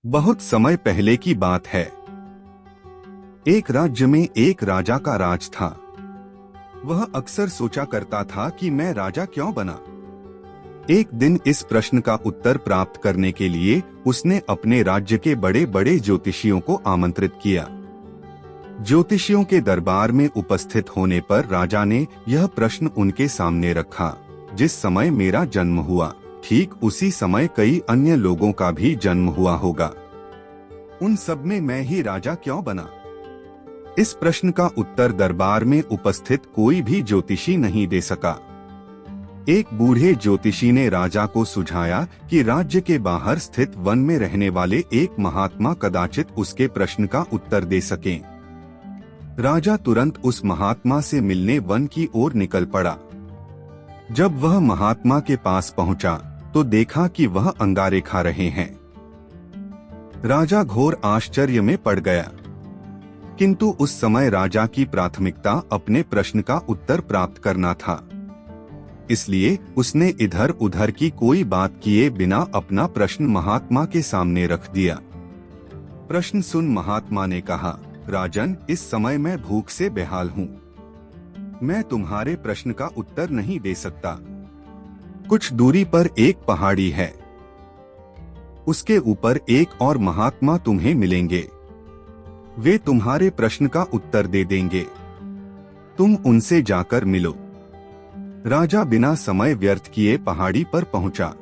बहुत समय पहले की बात है। एक राज्य में एक राजा का राज था। वह अक्सर सोचा करता था कि मैं राजा क्यों बना। एक दिन इस प्रश्न का उत्तर प्राप्त करने के लिए उसने अपने राज्य के बड़े बड़े ज्योतिषियों को आमंत्रित किया। ज्योतिषियों के दरबार में उपस्थित होने पर राजा ने यह प्रश्न उनके सामने रखा, जिस समय मेरा जन्म हुआ ठीक उसी समय कई अन्य लोगों का भी जन्म हुआ होगा। उन सब में मैं ही राजा क्यों बना? इस प्रश्न का उत्तर दरबार में उपस्थित कोई भी ज्योतिषी नहीं दे सका। एक बूढ़े ज्योतिषी ने राजा को सुझाया कि राज्य के बाहर स्थित वन में रहने वाले एक महात्मा कदाचित उसके प्रश्न का उत्तर दे सकें। राजा तुरंत उस महात्मा से मिलने वन की ओर निकल पड़ा। जब वह महात्मा के पास पहुंचा तो देखा कि वह अंगारे खा रहे हैं। राजा घोर आश्चर्य में पड़ गया, किंतु उस समय राजा की प्राथमिकता अपने प्रश्न का उत्तर प्राप्त करना था। इसलिए उसने इधर उधर की कोई बात किए बिना अपना प्रश्न महात्मा के सामने रख दिया। प्रश्न सुन महात्मा ने कहा, राजन, इस समय मैं भूख से बेहाल हूँ। मैं तुम्हारे प्रश्न का उत्तर नहीं दे सकता। कुछ दूरी पर एक पहाड़ी है, उसके ऊपर एक और महात्मा तुम्हें मिलेंगे। वे तुम्हारे प्रश्न का उत्तर दे देंगे। तुम उनसे जाकर मिलो। राजा बिना समय व्यर्थ किए पहाड़ी पर पहुंचा।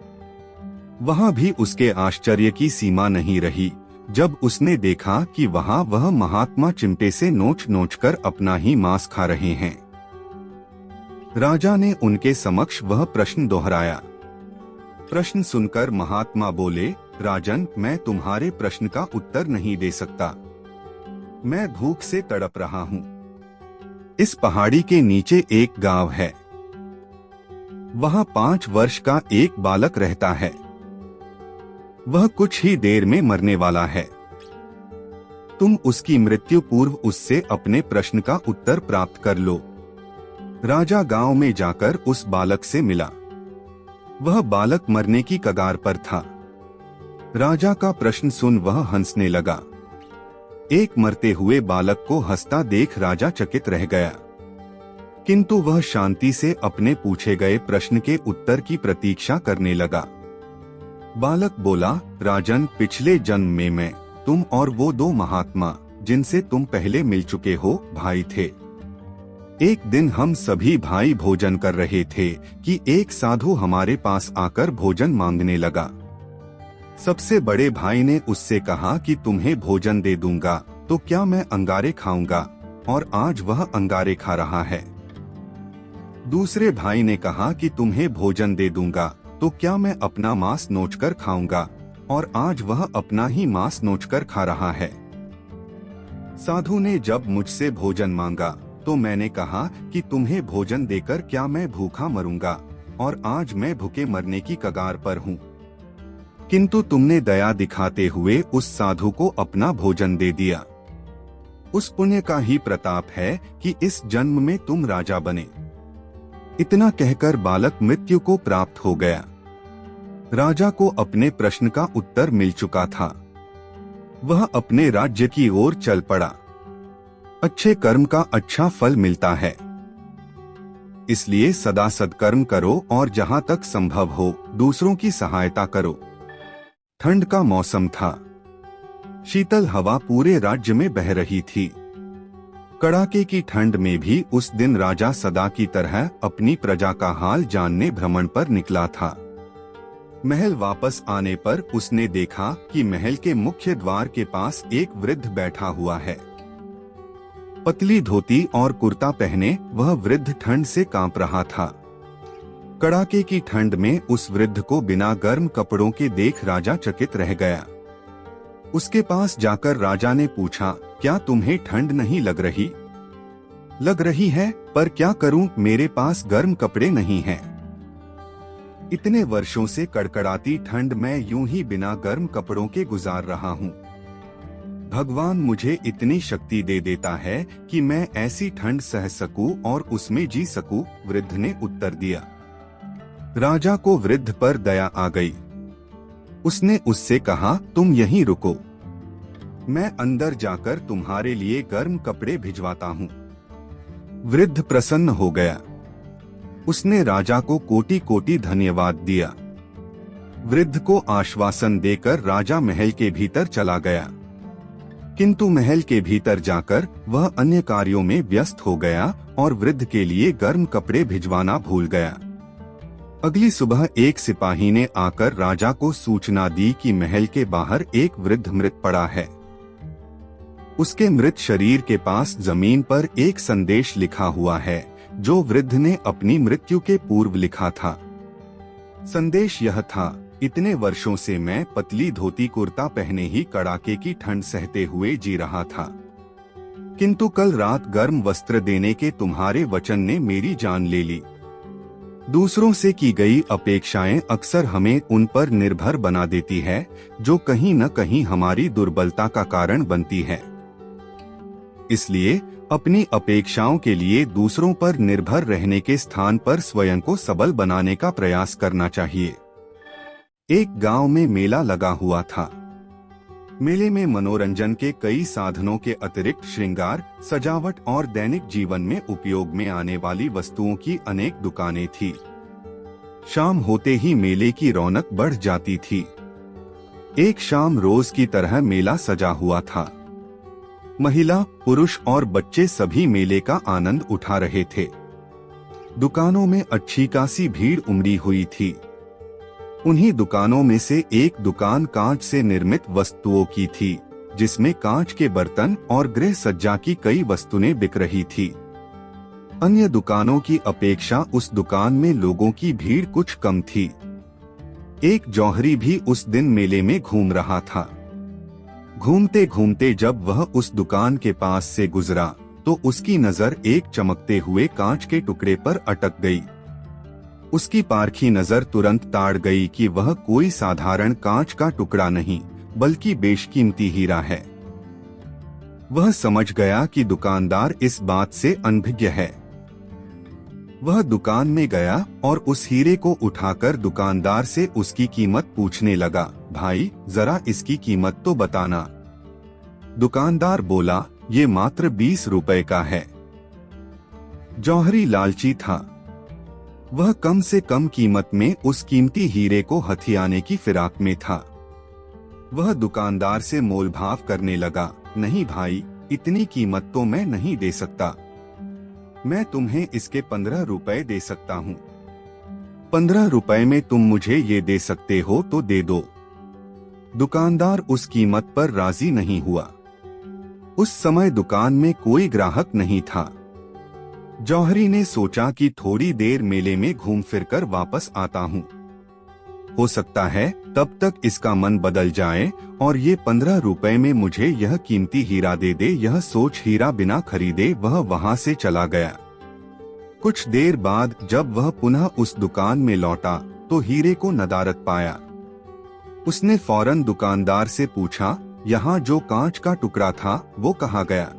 वहां भी उसके आश्चर्य की सीमा नहीं रही जब उसने देखा कि वहां वह महात्मा चिमटे से नोच नोच कर अपना ही मांस खा रहे हैं। राजा ने उनके समक्ष वह प्रश्न दोहराया। प्रश्न सुनकर महात्मा बोले, राजन, मैं तुम्हारे प्रश्न का उत्तर नहीं दे सकता। मैं भूख से तड़प रहा हूँ। इस पहाड़ी के नीचे एक गांव है। वहां 5 वर्ष का एक बालक रहता है। वह कुछ ही देर में मरने वाला है। तुम उसकी मृत्यु पूर्व उससे अपने प्रश्न का उत्तर प्राप्त कर लो। राजा गांव में जाकर उस बालक से मिला। वह बालक मरने की कगार पर था। राजा का प्रश्न सुन वह हंसने लगा। एक मरते हुए बालक को हंसता देख राजा चकित रह गया, किंतु वह शांति से अपने पूछे गए प्रश्न के उत्तर की प्रतीक्षा करने लगा। बालक बोला, राजन, पिछले जन्म में मैं, तुम और वो 2 महात्मा जिनसे तुम पहले मिल चुके हो, भाई थे। एक दिन हम सभी भाई भोजन कर रहे थे कि एक साधु हमारे पास आकर भोजन मांगने लगा। सबसे बड़े भाई ने उससे कहा कि तुम्हें भोजन दे दूंगा तो क्या मैं अंगारे खाऊंगा, और आज वह अंगारे खा रहा है। दूसरे भाई ने कहा कि तुम्हें भोजन दे दूंगा तो क्या मैं अपना मांस नोचकर खाऊंगा, और आज वह अपना ही मांस नोचकर खा रहा है। साधु ने जब मुझसे भोजन मांगा तो मैंने कहा कि तुम्हें भोजन देकर क्या मैं भूखा मरूंगा, और आज मैं भूखे मरने की कगार पर हूँ। किंतु तुमने दया दिखाते हुए उस साधु को अपना भोजन दे दिया। उस पुण्य का ही प्रताप है कि इस जन्म में तुम राजा बने। इतना कहकर बालक मृत्यु को प्राप्त हो गया। राजा को अपने प्रश्न का उत्तर मिल चुका था। वह अपने राज्य की ओर चल पड़ा। अच्छे कर्म का अच्छा फल मिलता है, इसलिए सदा सत्कर्म करो और जहां तक संभव हो दूसरों की सहायता करो। ठंड का मौसम था। शीतल हवा पूरे राज्य में बह रही थी। कड़ाके की ठंड में भी उस दिन राजा सदा की तरह अपनी प्रजा का हाल जानने भ्रमण पर निकला था। महल वापस आने पर उसने देखा कि महल के मुख्य द्वार के पास एक वृद्ध बैठा हुआ है। पतली धोती और कुर्ता पहने वह वृद्ध ठंड से कांप रहा था। कड़ाके की ठंड में उस वृद्ध को बिना गर्म कपड़ों के देख राजा चकित रह गया। उसके पास जाकर राजा ने पूछा, क्या तुम्हें ठंड नहीं लग रही? लग रही है, पर क्या करूं, मेरे पास गर्म कपड़े नहीं हैं। इतने वर्षों से कड़कड़ाती ठंड में यूं ही बिना गर्म कपड़ों के गुजार रहा हूं। भगवान मुझे इतनी शक्ति दे देता है कि मैं ऐसी ठंड सह सकूं और उसमें जी सकूं, वृद्ध ने उत्तर दिया। राजा को वृद्ध पर दया आ गई। उसने उससे कहा, तुम यहीं रुको, मैं अंदर जाकर तुम्हारे लिए गर्म कपड़े भिजवाता हूँ। वृद्ध प्रसन्न हो गया। उसने राजा को कोटि कोटि धन्यवाद दिया। वृद्ध को आश्वासन देकर राजा महल के भीतर चला गया, किंतु महल के भीतर जाकर वह अन्य कार्यों में व्यस्त हो गया और वृद्ध के लिए गर्म कपड़े भिजवाना भूल गया। अगली सुबह एक सिपाही ने आकर राजा को सूचना दी कि महल के बाहर एक वृद्ध मृत पड़ा है। उसके मृत शरीर के पास जमीन पर एक संदेश लिखा हुआ है, जो वृद्ध ने अपनी मृत्यु के पूर्व लिखा था। संदेश यह था, इतने वर्षों से मैं पतली धोती कुर्ता पहने ही कड़ाके की ठंड सहते हुए जी रहा था, किंतु कल रात गर्म वस्त्र देने के तुम्हारे वचन ने मेरी जान ले ली। दूसरों से की गई अपेक्षाएं अक्सर हमें उन पर निर्भर बना देती है, जो कहीं न कहीं हमारी दुर्बलता का कारण बनती है। इसलिए अपनी अपेक्षाओं के लिए दूसरों पर निर्भर रहने के स्थान पर स्वयं को सबल बनाने का प्रयास करना चाहिए। एक गांव में मेला लगा हुआ था। मेले में मनोरंजन के कई साधनों के अतिरिक्त श्रृंगार, सजावट और दैनिक जीवन में उपयोग में आने वाली वस्तुओं की अनेक दुकानें थी। शाम होते ही मेले की रौनक बढ़ जाती थी। एक शाम रोज की तरह मेला सजा हुआ था। महिला, पुरुष और बच्चे सभी मेले का आनंद उठा रहे थे। दुकानों में अच्छी खासी भीड़ उमड़ी हुई थी। उन्हीं दुकानों में से एक दुकान कांच से निर्मित वस्तुओं की थी, जिसमें कांच के बर्तन और गृह सज्जा की कई वस्तुएं बिक रही थी। अन्य दुकानों की अपेक्षा उस दुकान में लोगों की भीड़ कुछ कम थी। एक जौहरी भी उस दिन मेले में घूम रहा था। घूमते घूमते जब वह उस दुकान के पास से गुजरा, तो उसकी नजर एक चमकते हुए कांच के टुकड़े पर अटक गई। उसकी पारखी नजर तुरंत ताड़ गई कि वह कोई साधारण कांच का टुकड़ा नहीं, बल्कि बेशकीमती हीरा है। वह समझ गया कि दुकानदार इस बात से अनभिज्ञ है। वह दुकान में गया और उस हीरे को उठाकर दुकानदार से उसकी कीमत पूछने लगा। भाई, जरा इसकी कीमत तो बताना। दुकानदार बोला, ये मात्र 20 रुपए का है। जौहरी लालची था। वह कम से कम कीमत में उस कीमती हीरे को हथियाने की फिराक में था। वह दुकानदार से मोलभाव करने लगा। नहीं भाई, इतनी कीमत तो मैं नहीं दे सकता। मैं तुम्हें इसके 15 रुपए दे सकता हूँ। 15 रुपए में तुम मुझे ये दे सकते हो तो दे दो। दुकानदार उस कीमत पर राजी नहीं हुआ। उस समय दुकान में कोई ग्राहक नहीं था। जौहरी ने सोचा कि थोड़ी देर मेले में घूम फिरकर वापस आता हूँ। हो सकता है तब तक इसका मन बदल जाए और ये 15 रुपए में मुझे यह कीमती हीरा दे दे। यह सोच हीरा बिना खरीदे वह वहां से चला गया। कुछ देर बाद जब वह पुनः उस दुकान में लौटा, तो हीरे को नदारद पाया। उसने फौरन दुकानदार से पूछा, यहाँ जो कांच का टुकड़ा था वो कहाँ गया?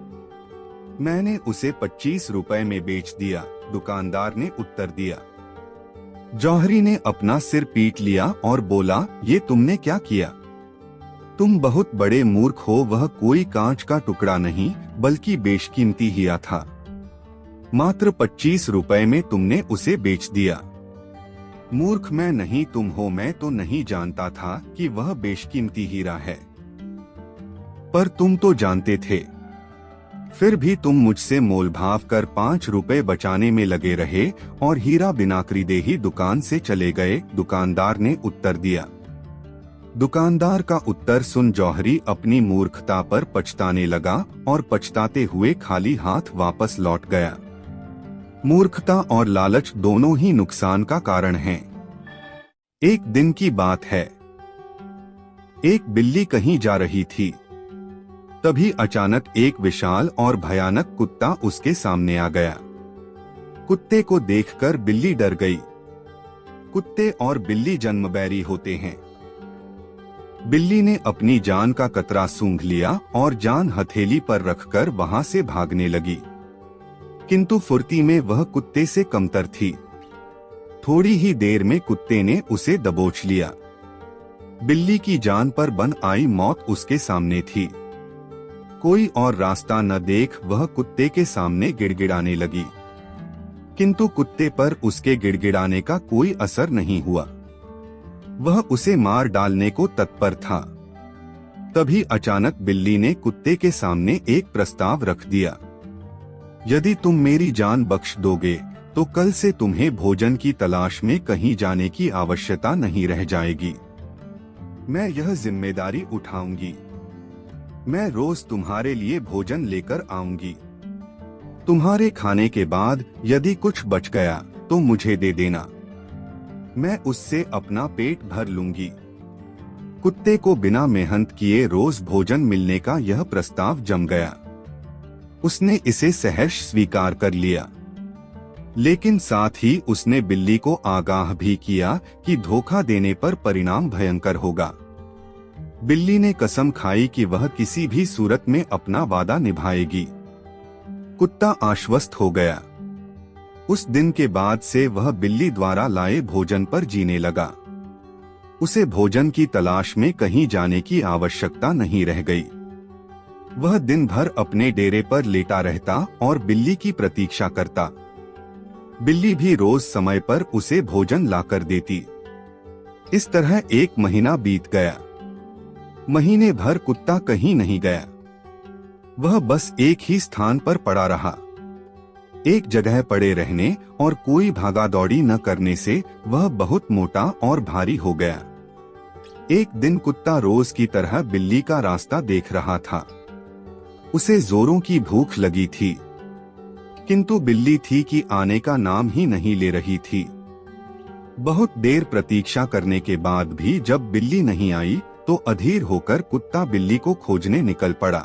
मैंने उसे 25 रुपए में बेच दिया, दुकानदार ने उत्तर दिया। जौहरी ने अपना सिर पीट लिया और बोला, ये तुमने क्या किया? तुम बहुत बड़े मूर्ख हो। वह कोई कांच का टुकड़ा नहीं, बल्कि बेशकीमती हीरा था। मात्र 25 रुपए में तुमने उसे बेच दिया। मूर्ख मैं नहीं, तुम हो। मैं तो नहीं जानता था कि वह बेशकीमती हीरा है, पर तुम तो जानते थे। फिर भी तुम मुझसे मोलभाव कर 5 रुपए बचाने में लगे रहे और हीरा बिना खरीदे ही दुकान से चले गए, दुकानदार ने उत्तर दिया। दुकानदार का उत्तर सुन जौहरी अपनी मूर्खता पर पछताने लगा और पछताते हुए खाली हाथ वापस लौट गया। मूर्खता और लालच दोनों ही नुकसान का कारण हैं। एक दिन की बात है। एक बिल्ली कहीं जा रही थी। तभी अचानक एक विशाल और भयानक कुत्ता उसके सामने आ गया। कुत्ते को देखकर बिल्ली डर गई। कुत्ते और बिल्ली जन्मबैरी होते हैं। बिल्ली ने अपनी जान का कतरा सूंघ लिया और जान हथेली पर रखकर वहां से भागने लगी, किंतु फुर्ती में वह कुत्ते से कमतर थी। थोड़ी ही देर में कुत्ते ने उसे दबोच लिया। बिल्ली की जान पर बन आई मौत उसके सामने थी। कोई और रास्ता न देख वह कुत्ते के सामने गिड़गिड़ाने लगी, किंतु कुत्ते पर उसके गिड़गिड़ाने का कोई असर नहीं हुआ। वह उसे मार डालने को तत्पर था। तभी अचानक बिल्ली ने कुत्ते के सामने एक प्रस्ताव रख दिया। यदि तुम मेरी जान बख्श दोगे तो कल से तुम्हें भोजन की तलाश में कहीं जाने की आवश्यकता नहीं रह जाएगी। मैं यह जिम्मेदारी उठाऊंगी। मैं रोज तुम्हारे लिए भोजन लेकर आऊंगी। तुम्हारे खाने के बाद यदि कुछ बच गया तो मुझे दे देना। मैं उससे अपना पेट भर लूंगी। कुत्ते को बिना मेहनत किए रोज भोजन मिलने का यह प्रस्ताव जम गया। उसने इसे सहर्ष स्वीकार कर लिया, लेकिन साथ ही उसने बिल्ली को आगाह भी किया कि धोखा देने पर परिणाम भयंकर होगा। बिल्ली ने कसम खाई कि वह किसी भी सूरत में अपना वादा निभाएगी। कुत्ता आश्वस्त हो गया। उस दिन के बाद से वह बिल्ली द्वारा लाए भोजन पर जीने लगा। उसे भोजन की तलाश में कहीं जाने की आवश्यकता नहीं रह गई। वह दिन भर अपने डेरे पर लेटा रहता और बिल्ली की प्रतीक्षा करता। बिल्ली भी रोज समय पर उसे भोजन लाकर देती। इस तरह 1 महीना बीत गया। महीने भर कुत्ता कहीं नहीं गया। वह बस एक ही स्थान पर पड़ा रहा। एक जगह पड़े रहने और कोई भागा दौड़ी न करने से वह बहुत मोटा और भारी हो गया। एक दिन कुत्ता रोज की तरह बिल्ली का रास्ता देख रहा था। उसे जोरों की भूख लगी थी, किंतु बिल्ली थी कि आने का नाम ही नहीं ले रही थी। बहुत देर प्रतीक्षा करने के बाद भी जब बिल्ली नहीं आई तो अधीर होकर कुत्ता बिल्ली को खोजने निकल पड़ा।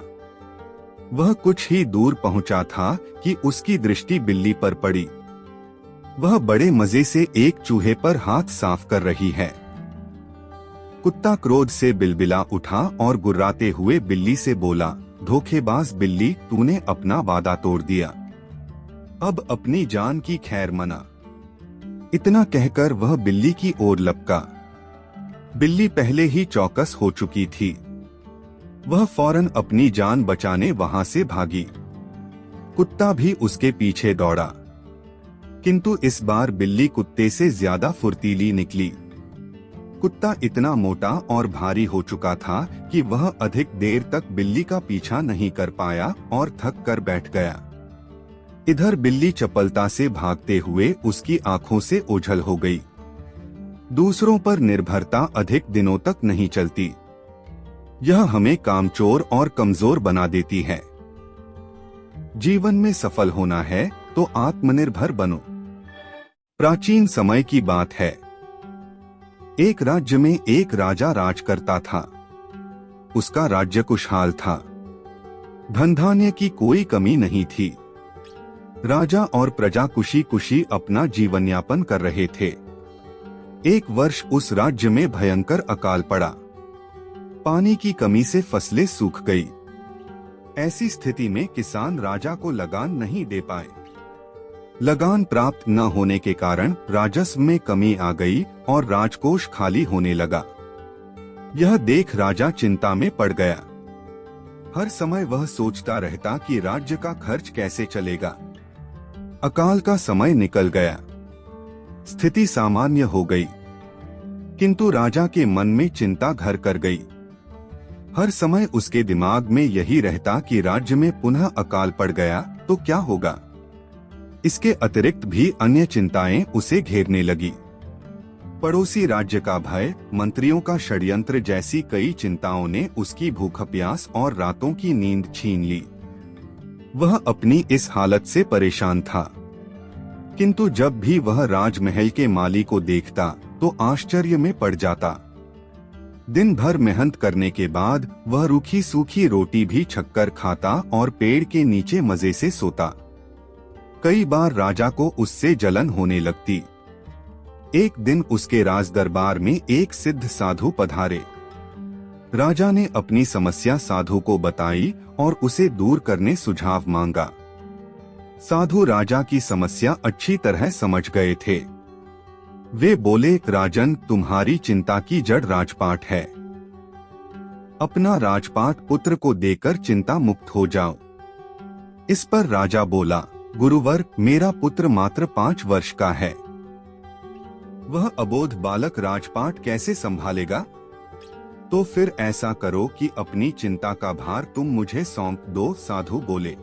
वह कुछ ही दूर पहुंचा था कि उसकी दृष्टि बिल्ली पर पड़ी। वह बड़े मजे से एक चूहे पर हाथ साफ कर रही है। कुत्ता क्रोध से बिलबिला उठा और गुर्राते हुए बिल्ली से बोला, धोखेबाज बिल्ली, तूने अपना वादा तोड़ दिया। अब अपनी जान की खैर मना। इतना कहकर वह बिल्ली की ओर लपका। बिल्ली पहले ही चौकस हो चुकी थी। वह फौरन अपनी जान बचाने वहां से भागी। कुत्ता भी उसके पीछे दौड़ा, किंतु इस बार बिल्ली कुत्ते से ज्यादा फुर्तीली निकली। कुत्ता इतना मोटा और भारी हो चुका था कि वह अधिक देर तक बिल्ली का पीछा नहीं कर पाया और थक कर बैठ गया। इधर बिल्ली चपलता से भागते हुए उसकी आंखों से ओझल हो गई। दूसरों पर निर्भरता अधिक दिनों तक नहीं चलती। यह हमें कामचोर और कमजोर बना देती है। जीवन में सफल होना है तो आत्मनिर्भर बनो। प्राचीन समय की बात है। एक राज्य में एक राजा राज करता था। उसका राज्य खुशहाल था। धन धान्य की कोई कमी नहीं थी। राजा और प्रजा खुशी खुशी अपना जीवन यापन कर रहे थे। एक वर्ष उस राज्य में भयंकर अकाल पड़ा। पानी की कमी से फसलें सूख गई। ऐसी स्थिति में किसान राजा को लगान नहीं दे पाए। लगान प्राप्त न होने के कारण राजस्व में कमी आ गई और राजकोष खाली होने लगा। यह देख राजा चिंता में पड़ गया। हर समय वह सोचता रहता कि राज्य का खर्च कैसे चलेगा। अकाल का समय निकल गया। स्थिति सामान्य हो गई, किंतु राजा के मन में चिंता घर कर गई। हर समय उसके दिमाग में यही रहता कि राज्य में पुनः अकाल पड़ गया तो क्या होगा। इसके अतिरिक्त भी अन्य चिंताएं उसे घेरने लगी। पड़ोसी राज्य का भय, मंत्रियों का षड्यंत्र जैसी कई चिंताओं ने उसकी भूख प्यास और रातों की नींद छीन ली। वह अपनी इस हालत से परेशान था, किंतु जब भी वह राजमहल के माली को देखता तो आश्चर्य में पड़ जाता। दिन भर मेहनत करने के बाद वह रूखी सूखी रोटी भी छककर खाता और पेड़ के नीचे मजे से सोता। कई बार राजा को उससे जलन होने लगती। एक दिन उसके राज दरबार में एक सिद्ध साधु पधारे। राजा ने अपनी समस्या साधु को बताई और उसे दूर करने सुझाव मांगा। साधु राजा की समस्या अच्छी तरह समझ गए थे। वे बोले, राजन, तुम्हारी चिंता की जड़ राजपाट है। अपना राजपाट पुत्र को देकर चिंता मुक्त हो जाओ। इस पर राजा बोला, गुरुवर, मेरा पुत्र मात्र 5 वर्ष का है। वह अबोध बालक राजपाट कैसे संभालेगा? तो फिर ऐसा करो कि अपनी चिंता का भार तुम मुझे सौंप दो, साधु बोले।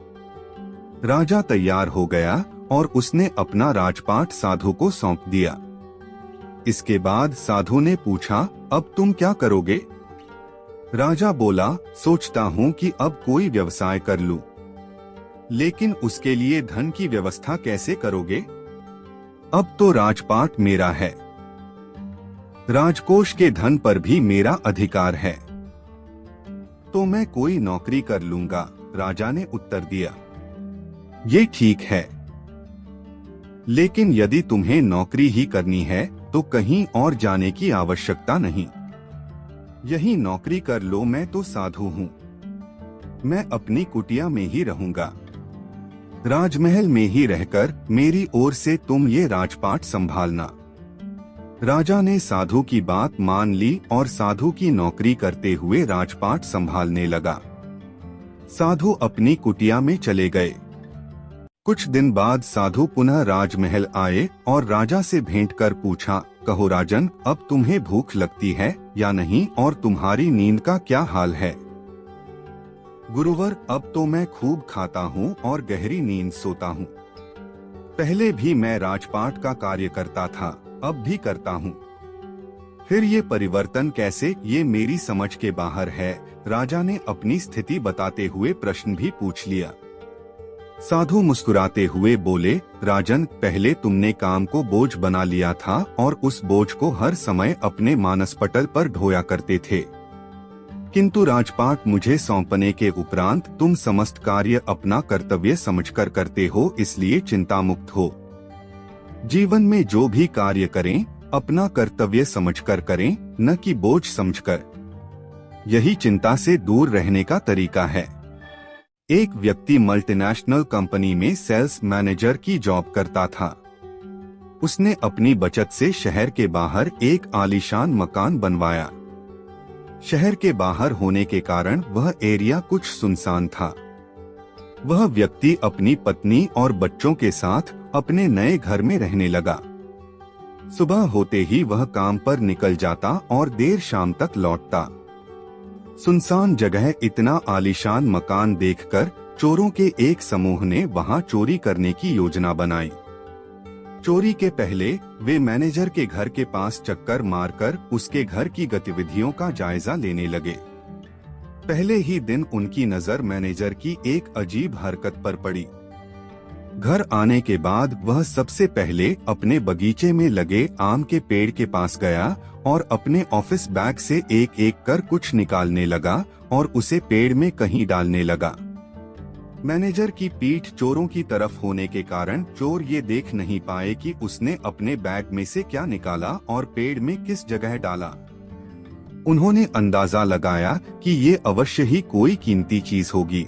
राजा तैयार हो गया और उसने अपना राजपाट साधु को सौंप दिया। इसके बाद साधु ने पूछा, अब तुम क्या करोगे? राजा बोला, सोचता हूँ कि अब कोई व्यवसाय कर लूं। लेकिन उसके लिए धन की व्यवस्था कैसे करोगे? अब तो राजपाट मेरा है, राजकोष के धन पर भी मेरा अधिकार है, तो मैं कोई नौकरी कर लूंगा, राजा ने उत्तर दिया। ये ठीक है, लेकिन यदि तुम्हें नौकरी ही करनी है तो कहीं और जाने की आवश्यकता नहीं। यही नौकरी कर लो, मैं तो साधु हूँ, मैं अपनी कुटिया में ही रहूंगा। राजमहल में ही रहकर मेरी ओर से तुम ये राजपाट संभालना। राजा ने साधु की बात मान ली और साधु की नौकरी करते हुए राजपाट संभालने लगा। साधु अपनी कुटिया में चले गए। कुछ दिन बाद साधु पुनः राजमहल आए और राजा से भेंट कर पूछा, कहो राजन, अब तुम्हें भूख लगती है या नहीं, और तुम्हारी नींद का क्या हाल है? गुरुवर, अब तो मैं खूब खाता हूँ और गहरी नींद सोता हूँ। पहले भी मैं राजपाट का कार्य करता था, अब भी करता हूँ। फिर ये परिवर्तन कैसे, ये मेरी समझ के बाहर है। राजा ने अपनी स्थिति बताते हुए प्रश्न भी पूछ लिया। साधु मुस्कुराते हुए बोले, राजन, पहले तुमने काम को बोझ बना लिया था और उस बोझ को हर समय अपने मानसपटल पर ढोया करते थे, किंतु राजपाट मुझे सौंपने के उपरांत तुम समस्त कार्य अपना कर्तव्य समझकर करते हो, इसलिए चिंता मुक्त हो। जीवन में जो भी कार्य करें अपना कर्तव्य समझकर करें, न कि बोझ समझकर। यही चिंता से दूर रहने का तरीका है। एक व्यक्ति मल्टीनेशनल कंपनी में सेल्स मैनेजर की जॉब करता था। उसने अपनी बचत से शहर के बाहर एक आलीशान मकान बनवाया। शहर के बाहर होने के कारण वह एरिया कुछ सुनसान था। वह व्यक्ति अपनी पत्नी और बच्चों के साथ अपने नए घर में रहने लगा। सुबह होते ही वह काम पर निकल जाता और देर शाम तक लौटता। सुनसान जगह इतना आलीशान मकान देखकर चोरों के एक समूह ने वहां चोरी करने की योजना बनाई। चोरी के पहले वे मैनेजर के घर के पास चक्कर मारकर उसके घर की गतिविधियों का जायजा लेने लगे। पहले ही दिन उनकी नजर मैनेजर की एक अजीब हरकत पर पड़ी। घर आने के बाद वह सबसे पहले अपने बगीचे में लगे आम के पेड़ के पास गया और अपने ऑफिस बैग से एक एक कर कुछ निकालने लगा और उसे पेड़ में कहीं डालने लगा। मैनेजर की पीठ चोरों की तरफ होने के कारण चोर ये देख नहीं पाए कि उसने अपने बैग में से क्या निकाला और पेड़ में किस जगह डाला। उन्होंने अंदाजा लगाया कि ये अवश्य ही कोई कीमती चीज होगी।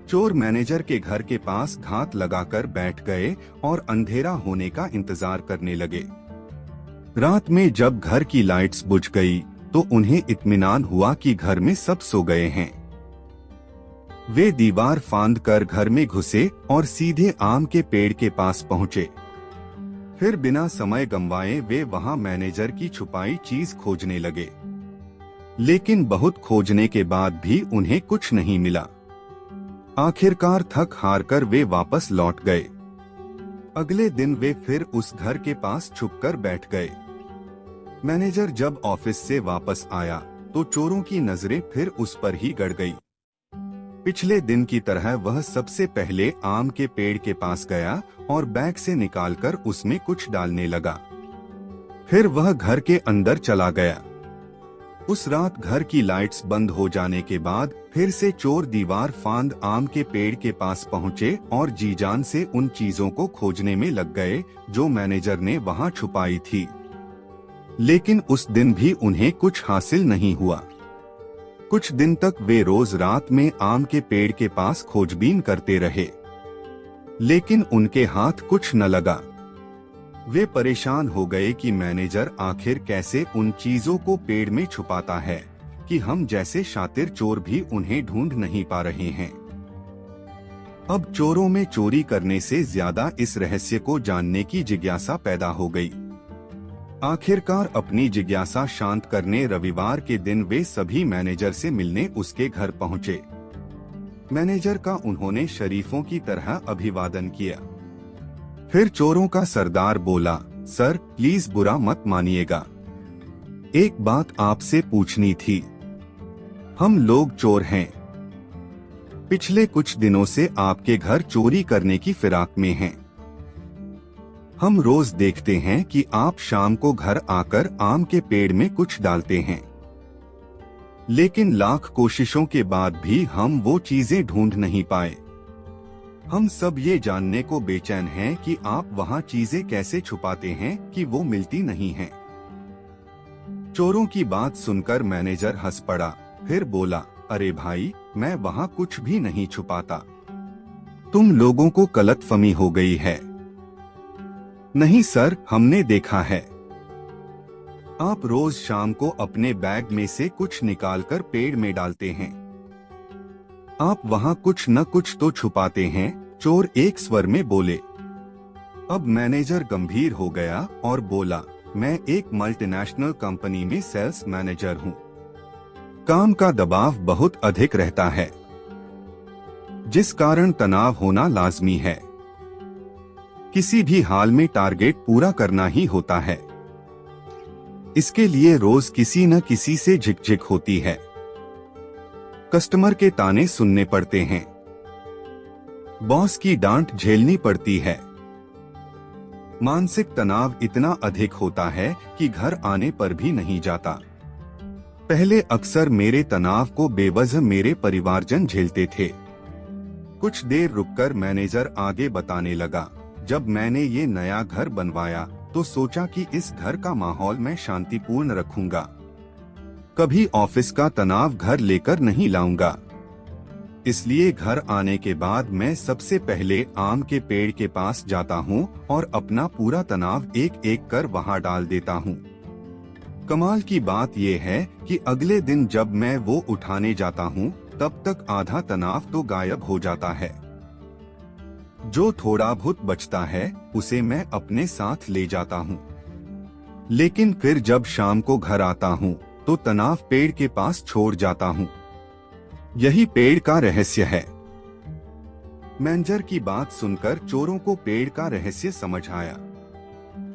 चोर मैनेजर के घर के पास घात लगाकर बैठ गए और अंधेरा होने का इंतजार करने लगे। रात में जब घर की लाइट्स बुझ गई तो उन्हें इत्मीनान हुआ कि घर में सब सो गए हैं। वे दीवार फांद कर घर में घुसे और सीधे आम के पेड़ के पास पहुंचे। फिर बिना समय गंवाए वे वहां मैनेजर की छुपाई चीज खोजने लगे, लेकिन बहुत खोजने के बाद भी उन्हें कुछ नहीं मिला। आखिरकार थक हार कर वे वापस लौट गए। अगले दिन वे फिर उस घर के पास छुपकर बैठ गए। मैनेजर जब ऑफिस से वापस आया तो चोरों की नजरें फिर उस पर ही गड़ गई। पिछले दिन की तरह वह सबसे पहले आम के पेड़ के पास गया और बैग से निकालकर उसमें कुछ डालने लगा। फिर वह घर के अंदर चला गया। उस रात घर की लाइट्स बंद हो जाने के बाद फिर से चोर दीवार फांद आम के पेड़ के पास पहुंचे और जी जान से उन चीजों को खोजने में लग गए जो मैनेजर ने वहां छुपाई थी। लेकिन उस दिन भी उन्हें कुछ हासिल नहीं हुआ। कुछ दिन तक वे रोज रात में आम के पेड़ के पास खोजबीन करते रहे, लेकिन उनके हाथ कुछ न लगा। वे परेशान हो गए कि मैनेजर आखिर कैसे उन चीजों को पेड़ में छुपाता है कि हम जैसे शातिर चोर भी उन्हें ढूंढ नहीं पा रहे हैं। अब चोरों में चोरी करने से ज्यादा इस रहस्य को जानने की जिज्ञासा पैदा हो गई। आखिरकार अपनी जिज्ञासा शांत करने रविवार के दिन वे सभी मैनेजर से मिलने उसके घर पहुंचे। मैनेजर का उन्होंने शरीफों की तरह अभिवादन किया। फिर चोरों का सरदार बोला, सर प्लीज बुरा मत मानिएगा, एक बात आपसे पूछनी थी। हम लोग चोर हैं, पिछले कुछ दिनों से आपके घर चोरी करने की फिराक में हैं। हम रोज देखते हैं कि आप शाम को घर आकर आम के पेड़ में कुछ डालते हैं, लेकिन लाख कोशिशों के बाद भी हम वो चीजें ढूंढ नहीं पाए। हम सब ये जानने को बेचैन हैं कि आप वहाँ चीजें कैसे छुपाते हैं कि वो मिलती नहीं हैं। चोरों की बात सुनकर मैनेजर हंस पड़ा, फिर बोला, अरे भाई मैं वहाँ कुछ भी नहीं छुपाता, तुम लोगों को गलतफहमी हो गई है। नहीं सर, हमने देखा है, आप रोज शाम को अपने बैग में से कुछ निकालकर पेड़ में डालते हैं, आप वहाँ कुछ न कुछ तो छुपाते हैं, चोर एक स्वर में बोले। अब मैनेजर गंभीर हो गया और बोला, मैं एक मल्टीनेशनल कंपनी में सेल्स मैनेजर हूँ, काम का दबाव बहुत अधिक रहता है, जिस कारण तनाव होना लाजमी है। किसी भी हाल में टारगेट पूरा करना ही होता है, इसके लिए रोज किसी न किसी से झिकझिक होती है, कस्टमर के ताने सुनने पड़ते हैं, बॉस की डांट झेलनी पड़ती है। मानसिक तनाव इतना अधिक होता है कि घर आने पर भी नहीं जाता। पहले अक्सर मेरे तनाव को बेवजह मेरे परिवारजन झेलते थे। कुछ देर रुककर मैनेजर आगे बताने लगा, जब मैंने ये नया घर बनवाया तो सोचा कि इस घर का माहौल मैं शांतिपूर्ण रखूंगा, कभी ऑफिस का तनाव घर लेकर नहीं लाऊंगा। इसलिए घर आने के बाद मैं सबसे पहले आम के पेड़ के पास जाता हूँ और अपना पूरा तनाव एक एक कर वहाँ डाल देता हूँ। कमाल की बात यह है कि अगले दिन जब मैं वो उठाने जाता हूँ तब तक आधा तनाव तो गायब हो जाता है। जो थोड़ा बहुत बचता है उसे मैं अपने साथ ले जाता हूँ, लेकिन फिर जब शाम को घर आता हूँ तो तनाव पेड़ के पास छोड़ जाता हूँ। यही पेड़ का रहस्य है। मैनेजर की बात सुनकर चोरों को पेड़ का रहस्य समझ आया।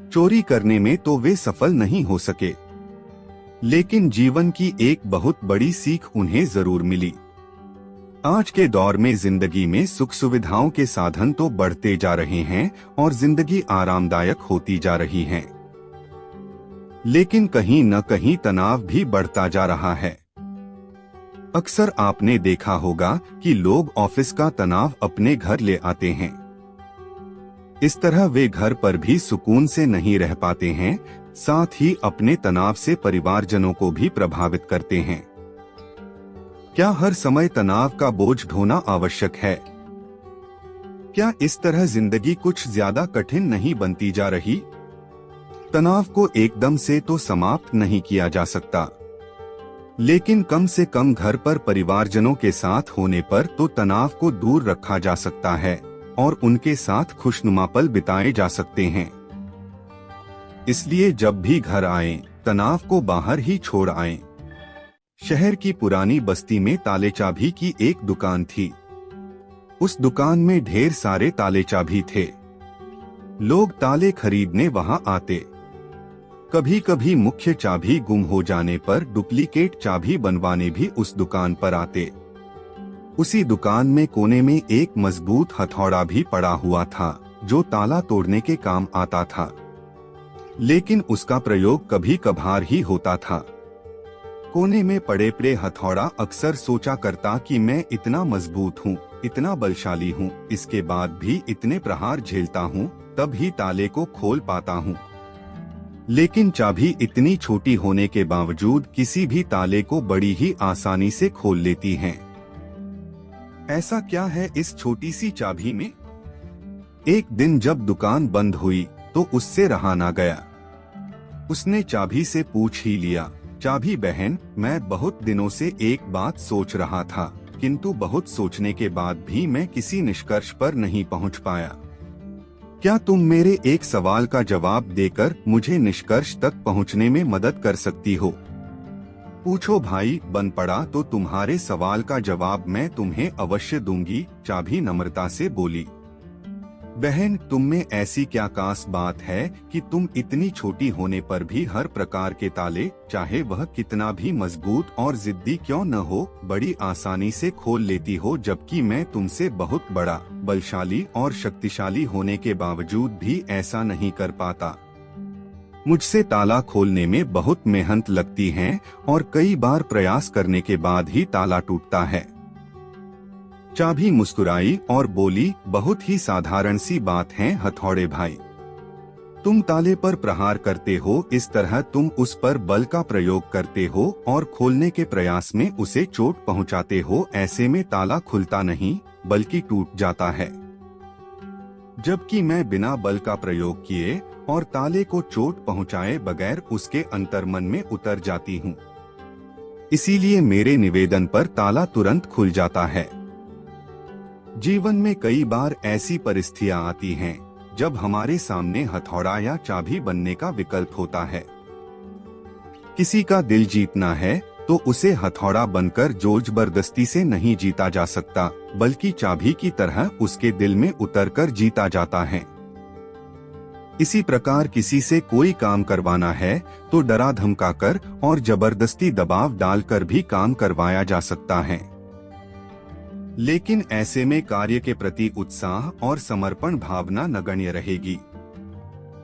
चोरी करने में तो वे सफल नहीं हो सके, लेकिन जीवन की एक बहुत बड़ी सीख उन्हें जरूर मिली। आज के दौर में जिंदगी में सुख सुविधाओं के साधन तो बढ़ते जा रहे हैं और जिंदगी आरामदायक होती जा रही है, लेकिन कहीं न कहीं तनाव भी बढ़ता जा रहा है। अक्सर आपने देखा होगा कि लोग ऑफिस का तनाव अपने घर ले आते हैं। इस तरह वे घर पर भी सुकून से नहीं रह पाते हैं, साथ ही अपने तनाव से परिवारजनों को भी प्रभावित करते हैं। क्या हर समय तनाव का बोझ ढोना आवश्यक है? क्या इस तरह जिंदगी कुछ ज्यादा कठिन नहीं बनती जा रही? तनाव को एकदम से तो समाप्त नहीं किया जा सकता, लेकिन कम से कम घर पर परिवारजनों के साथ होने पर तो तनाव को दूर रखा जा सकता है और उनके साथ खुशनुमा पल बिताए जा सकते हैं। इसलिए जब भी घर आएं, तनाव को बाहर ही छोड़ आएं। शहर की पुरानी बस्ती में ताले चाबी की एक दुकान थी। उस दुकान में ढेर सारे ताले चाबी थे। लोग ताले खरीदने वहां आते। कभी कभी मुख्य चाबी गुम हो जाने पर डुप्लीकेट चाबी बनवाने भी उस दुकान पर आते। उसी दुकान में कोने में एक मजबूत हथौड़ा भी पड़ा हुआ था जो ताला तोड़ने के काम आता था, लेकिन उसका प्रयोग कभी कभार ही होता था। कोने में पड़े हथौड़ा अक्सर सोचा करता कि मैं इतना मजबूत हूँ, इतना बलशाली हूँ, इसके बाद भी इतने प्रहार झेलता हूँ, तब ही ताले को खोल पाता हूँ। लेकिन चाबी इतनी छोटी होने के बावजूद किसी भी ताले को बड़ी ही आसानी से खोल लेती हैं। ऐसा क्या है इस छोटी सी चाबी में? एक दिन जब दुकान बंद हुई तो उससे रहा ना गया। उसने चाभी से पूछ ही लिया, चाभी बहन, मैं बहुत दिनों से एक बात सोच रहा था, किंतु बहुत सोचने के बाद भी मैं किसी निष्कर्ष पर नहीं पहुंच पाया। क्या तुम मेरे एक सवाल का जवाब देकर मुझे निष्कर्ष तक पहुंचने में मदद कर सकती हो? पूछो भाई, बन पड़ा तो तुम्हारे सवाल का जवाब मैं तुम्हें अवश्य दूंगी, चाभी नम्रता से बोली। बहन, तुम में ऐसी क्या खास बात है कि तुम इतनी छोटी होने पर भी हर प्रकार के ताले, चाहे वह कितना भी मजबूत और जिद्दी क्यों न हो, बड़ी आसानी से खोल लेती हो, जबकि मैं तुमसे बहुत बड़ा, बलशाली और शक्तिशाली होने के बावजूद भी ऐसा नहीं कर पाता। मुझसे ताला खोलने में बहुत मेहनत लगती है और कई बार प्रयास करने के बाद ही ताला टूटता है। चाभी मुस्कुराई और बोली, बहुत ही साधारण सी बात है हथौड़े भाई। तुम ताले पर प्रहार करते हो, इस तरह तुम उस पर बल का प्रयोग करते हो और खोलने के प्रयास में उसे चोट पहुंचाते हो। ऐसे में ताला खुलता नहीं बल्कि टूट जाता है, जबकि मैं बिना बल का प्रयोग किए और ताले को चोट पहुंचाए बगैर उसके अंतर्मन में उतर जाती हूँ। इसीलिए मेरे निवेदन पर ताला तुरंत खुल जाता है। जीवन में कई बार ऐसी परिस्थितियां आती हैं जब हमारे सामने हथौड़ा या चाबी बनने का विकल्प होता है। किसी का दिल जीतना है तो उसे हथौड़ा बनकर जोर जबरदस्ती से नहीं जीता जा सकता, बल्कि चाबी की तरह उसके दिल में उतरकर जीता जाता है। इसी प्रकार किसी से कोई काम करवाना है तो डरा धमकाकर और जबरदस्ती दबाव डालकर भी काम करवाया जा सकता है। लेकिन ऐसे में कार्य के प्रति उत्साह और समर्पण भावना नगण्य रहेगी।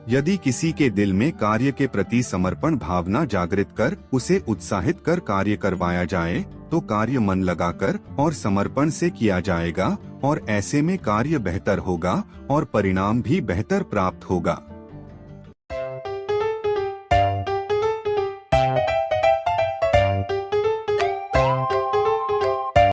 यदि किसी के दिल में कार्य के प्रति समर्पण भावना जागृत कर उसे उत्साहित कर कार्य करवाया जाए तो कार्य मन लगाकर और समर्पण से किया जाएगा और ऐसे में कार्य बेहतर होगा और परिणाम भी बेहतर प्राप्त होगा।